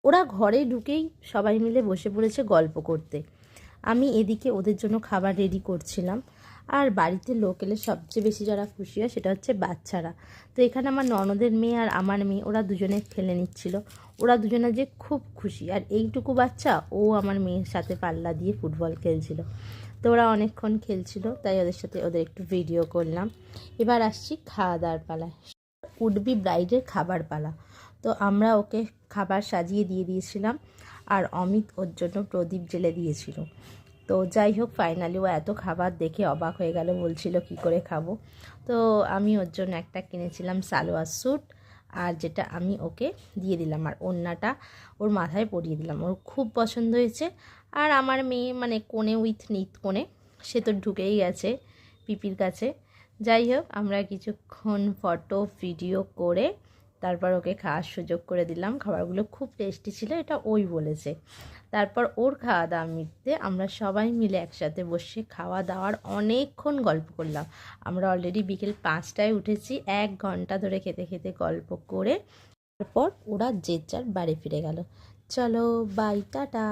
ওরা ঘরে ঢুকেই সবাই মিলে বসে পড়েছে গল্প করতে। আমি এদিকে ওদের জন্য খাবার রেডি করছিলাম। আর বাড়িতে লোক এলে সবচেয়ে বেশি যারা খুশি হয় সেটা হচ্ছে বাচ্চারা। তো এখানে আমার ননদের মেয়ে আর আমার মেয়ে, ওরা দুজনে খেলে নিচ্ছিল। ওরা দুজনে যে খুব খুশি। আর এইটুকু বাচ্চা ও আমার মেয়ের সাথে পাল্লা দিয়ে ফুটবল খেলছিল। তো ওরা অনেকক্ষণ খেলছিল, তাই ওদের সাথে ওদের একটু ভিডিও করলাম। এবার আসছি খাওয়া দাওয়ার পালায়। উডবি ব্রাইডের খাবার পালা। তো আমরা ওকে খাবার সাজিয়ে দিয়ে দিয়েছিলাম, আর অমিত ওর জন্য প্রদীপ জ্বেলে দিয়েছিল। তো যাই হোক, ফাইনালি ও এত খাবার দেখে অবাক হয়ে গেল, বলছিল কি করে খাবো। তো আমি ওর জন্য একটা কিনেছিলাম সালোয়ার স্যুট, আর যেটা আমি ওকে দিয়ে দিলাম, আর ওড়নাটা ওর মাথায় পরিয়ে দিলাম। ওর খুব পছন্দ হয়েছে। আর আমার মেয়ে মানে কোণে উইথ নিত কোণে, সে তো ঢুকেই গেছে পিপির কাছে। যাই হোক, আমরা কিছুক্ষণ ফটো ভিডিও করে তারপর ওকে খাওয়ার সুযোগ করে দিলাম। খাবারগুলো খুব টেস্টি ছিল, এটা ওই বলেছে। তারপর ওর খাওয়া দাওয়া মিটতে আমরা সবাই মিলে একসাথে বসে খাওয়া দাওয়ার অনেকক্ষণ গল্প করলাম। আমরা অলরেডি বিকেল 5টায় উঠেছি। 1 ঘন্টা ধরে খেতে খেতে গল্প করে তারপর ওরা যে যার বাড়ি ফিরে গেল। চলো বাই, টাটা।